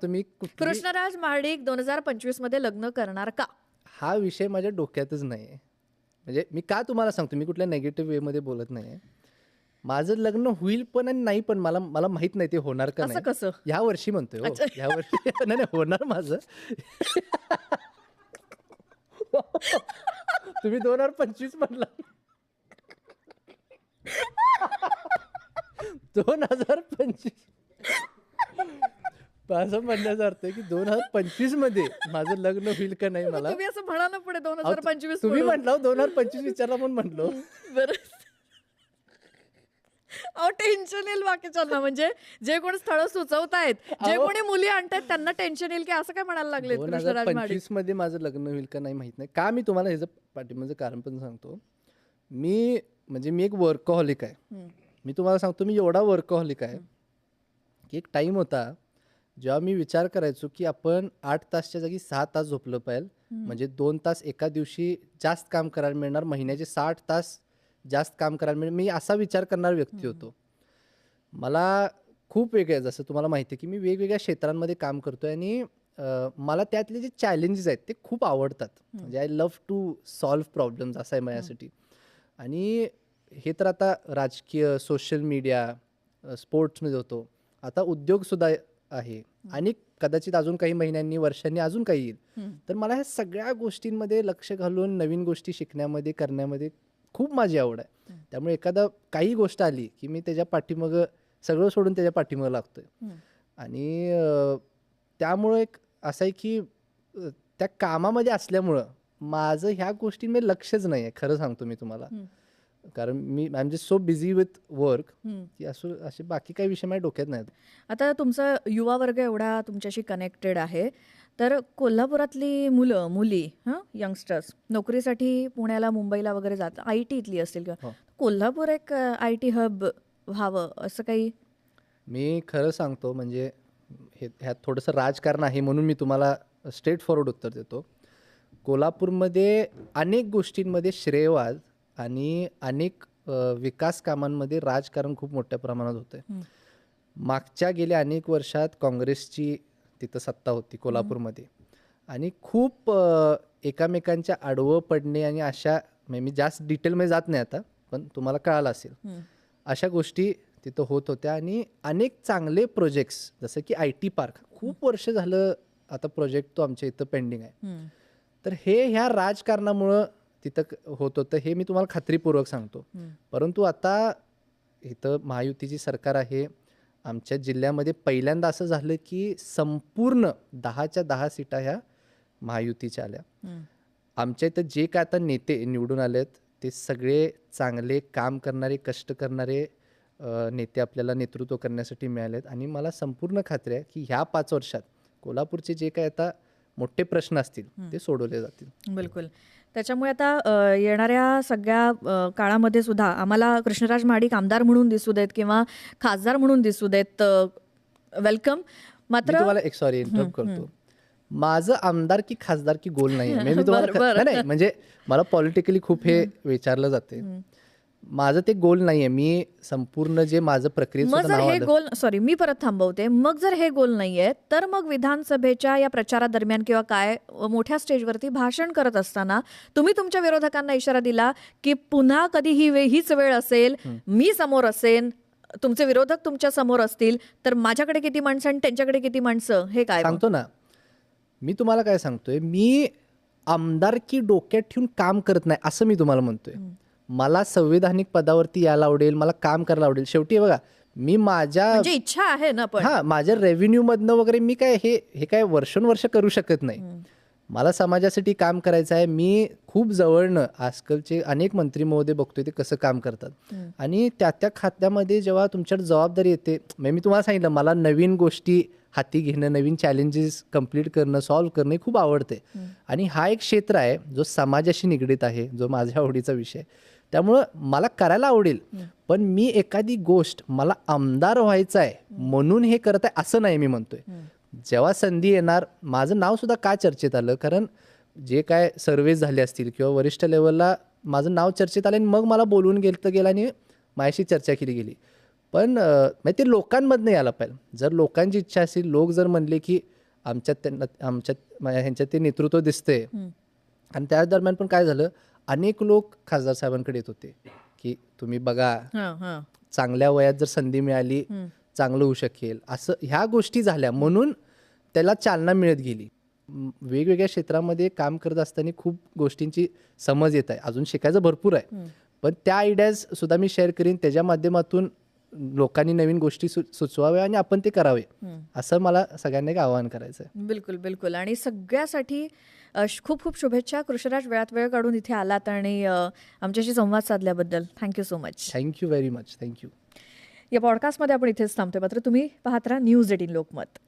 तुम्ही कुठली कृष्णराज महाडिक 2025 मध्ये लग्न करणार का? हा विषय माझ्या डोक्यातच नाही आहे. म्हणजे मी का तुम्हाला सांगतो, मी कुठल्या नेगेटिव्ह वेमध्ये बोलत नाही आहे. माझं लग्न होईल पण आणि नाही पण मला मला माहीत नाही ते होणार का असं नाही. कसं? ह्या वर्षी म्हणतोय हो. अच्छा. ह्या वर्षी नाही, नाही होणार माझं. तुम्ही 2025 म्हणला. 2025 माझं म्हणण्याचा अर्थ आहे की 2025 मध्ये माझं लग्न होईल का नाही मला. तुम्ही असं म्हणा ना पुढे अहो, 2025 तुम्ही म्हणून. म्हटलं 2025 विचारला म्हणून म्हटलो. बरं. अहो टेन्शन येईल बाकीच्यांना, म्हणजे जे कोणी स्थळ सुचवतायत, जे अहो. कोणी मुली आणतायत त्यांना टेन्शन येईल की असं काय म्हणायला लागलेत कृष्णराज महाडिक. 2025 मध्ये माझं लग्न होईल का नाही माहित नाही. का मी तुम्हाला ह्याचं पाठिंबाचं कारण पण सांगतो. मी एक वर्कहॉलिक आहे. मी तुम्हाला सांगतो, मी एवढा वर्कहॉलिक आहे की एक टाइम होता जेव्हा मी विचार करायचो की आपण 8 तासच्या जागी 6 तास झोपलं पाहिजे, म्हणजे 2 तास एका दिवशी जास्त काम करायला मिळणार, महिन्याचे 60 तास जास्त काम करायला मिळेल. मी असा विचार करणारा व्यक्ती होतो. मला खूप वेगळं, जसं तुम्हाला माहिती आहे की मी वेगवेगळ्या क्षेत्रांमध्ये काम करतोय आणि मला त्यातले जे चॅलेंजेस आहेत ते खूप आवडतात. म्हणजे I love to solve problems, असं आहे माझ्यासाठी. आणि हे तर आता राजकीय, सोशल मीडिया, स्पोर्ट्समध्ये होतो, आता उद्योगसुद्धा आहे आणि कदाचित अजून काही महिन्यांनी, वर्षांनी अजून काही येईल. तर मला ह्या सगळ्या गोष्टींमध्ये लक्ष घालून नवीन गोष्टी शिकण्यामध्ये, करण्यामध्ये खूप माझी आवड आहे. त्यामुळे काही गोष्ट आली की मी त्याच्या पाठीमागं सगळं सोडून त्याच्या पाठीमागं लागतोय. आणि त्यामुळं एक असं आहे की त्या कामामध्ये असल्यामुळं माझं ह्या गोष्टींमध्ये लक्षच नाही आहे, खरं सांगतो मी तुम्हाला. कारण I am just so busy with work की असे बाकी काही विषय माझ्या डोक्यात नाहीत. आता तुमचा युवा वर्ग एवढा तुमच्याशी कनेक्टेड आहे, तर कोल्हापुरातली मुलं मुली यंगस्टर्स नोकरीसाठी पुण्याला, मुंबईला वगैरे जातात, IT इथली असतील किंवा कोल्हापूर एक IT हब व्हावं असं काही? मी खरं सांगतो, म्हणजे ह्यात थोडंसं राजकारण आहे म्हणून मी तुम्हाला स्ट्रेट फॉरवर्ड उत्तर देतो. कोल्हापूरमध्ये अनेक गोष्टींमध्ये श्रेयवाद आणि अनेक विकास कामांमध्ये राजकारण खूप मोठ्या प्रमाणात होतं. मागच्या गेल्या अनेक वर्षात काँग्रेसची तिथं सत्ता होती कोल्हापूरमध्ये आणि खूप एकामेकांच्या आडवं पडणे आणि अशा, म्हणजे मी जास्त डिटेलमध्ये जात नाही आता, पण तुम्हाला कळालं असेल, अशा गोष्टी तिथं होत होत्या. आणि अनेक चांगले प्रोजेक्ट्स, जसं की IT पार्क, खूप वर्ष झालं आता प्रोजेक्ट तो आमच्या इथं पेंडिंग आहे. तर ह्या राजकारणामुळं तिथं होत होतं, हे मी तुम्हाला खात्रीपूर्वक सांगतो. परंतु आता इथं महायुतीची सरकार आहे. आमच्या जिल्ह्यामध्ये पहिल्यांदा असं झालं की संपूर्ण 10च्या 10 सीटा ह्या महायुतीच्या आल्या. आमच्या इथं जे काय आता नेते निवडून आलेत ते सगळे चांगले काम करणारे, कष्ट करणारे नेते आपल्याला नेतृत्व करण्यासाठी मिळालेत. आणि मला संपूर्ण खात्री आहे की ह्या 5 वर्षात कोल्हापूरचे जे काय आता मोठे प्रश्न असतील ते सोडवले जातील. बिलकुल. त्याच्यामुळे आता येणाऱ्या सगळ्या काळामध्ये सुद्धा आम्हाला कृष्णराज महाडिक आमदार म्हणून दिसू देत किंवा खासदार म्हणून दिसू देत, वेलकम. मी मात्र तुम्हाला एक सॉरी इंटरप्ट करतो. माझं आमदार की खासदार की गोल नाही आहे. मी बरं, बरं. नाही, म्हणजे मला पॉलिटिकली खूप हे विचारलं जाते. माझं ते गोल नाही आहे. मी संपूर्ण जे माझं प्रक्रियेत मग सुद्धा जर नाव हे आलं. गोल, सॉरी मी परत थांबवते, मग जर हे गोल नाहीये तर मग विधानसभेच्या या प्रचारादरम्यान किंवा काय मोठ्या स्टेजवरती भाषण करत असताना तुम्ही तुमच्या विरोधकांना इशारा दिला की पुन्हा कधी हीच वेळ असेल, मी समोर असेन, तुमचे विरोधक तुमच्या समोर असतील, तर माझ्याकडे किती माणसं आणि त्यांच्याकडे किती माणसं, हे काय मग? सांगतो ना, मी तुम्हाला काय सांगतोय, मी आमदारकी डोक्यात ठेवून काम करत नाही असं मी तुम्हाला म्हणतोय. मला संवैधानिक पदावरती यायला आवडेल, मला काम करायला आवडेल. शेवटी बघा, मी माझ्या म्हणजे इच्छा आहे ना, पण माझ्या रेव्हेन्यू मधनं वगैरे मी काय हे काय वर्षानुवर्ष करू शकत नाही. मला समाजासाठी काम करायचं आहे. मी खूप जवळनं आजकालचे अनेक मंत्री महोदय बघतोय ते कसं काम करतात. आणि त्या खात्यामध्ये जेव्हा तुमच्यावर जबाबदारी येते, मी तुम्हाला सांगितलं, मला नवीन गोष्टी हाती घेणं, नवीन चॅलेंजेस कम्प्लीट करणं, सॉल्व्ह करणं हे खूप आवडते. आणि हा एक क्षेत्र आहे जो समाजाशी निगडीत आहे, जो माझ्या आवडीचा विषय. त्यामुळं मला करायला आवडेल, पण मी एखादी गोष्ट मला आमदार व्हायचं आहे म्हणून हे करत आहे असं नाही. मी म्हणतोय जेव्हा संधी येणार, माझं नाव सुद्धा का चर्चेत आलं, कारण जे काय सर्वे झाले असतील किंवा वरिष्ठ लेवलला माझं नाव चर्चेत आलं आणि मग मला बोलवून गेलं आणि माझ्याशी चर्चा केली गेली. पण म्हणजे ते लोकांमधनं यायला पाहिजे. जर लोकांची इच्छा असेल, लोक जर म्हणले की ह्यांच्यात ते नेतृत्व दिसतंय. आणि त्या दरम्यान पण काय झालं, अनेक लोक खासदार साहेबांकडे येत होते की तुम्ही बघा, चांगल्या वयात जर संधी मिळाली चांगलं होऊ शकेल, असं ह्या गोष्टी झाल्या म्हणून त्याला चालना मिळत गेली. वेगवेगळ्या क्षेत्रामध्ये काम करत असताना खूप गोष्टींची समज येत आहे, अजून शिकायचं भरपूर आहे. पण त्या आयडियाज सुद्धा मी शेअर करीन, त्याच्या माध्यमातून लोकांनी नवीन गोष्टी सुचवाव्या आणि आपण ते करावे, असं मला सगळ्यांना एक आवाहन करायचं आहे. बिलकुल बिलकुल. आणि सगळ्यासाठी खूप खूप शुभेच्छा. कृष्णराज, वेळात वेळ काढून इथे आलात आणि आमच्याशी संवाद साधल्याबद्दल thank you so much. Thank you very much. Thank you. या पॉडकास्टमध्ये आपण इथेच थांबतोय. मात्र तुम्ही पाहत राहा न्यूज 18 लोकमत.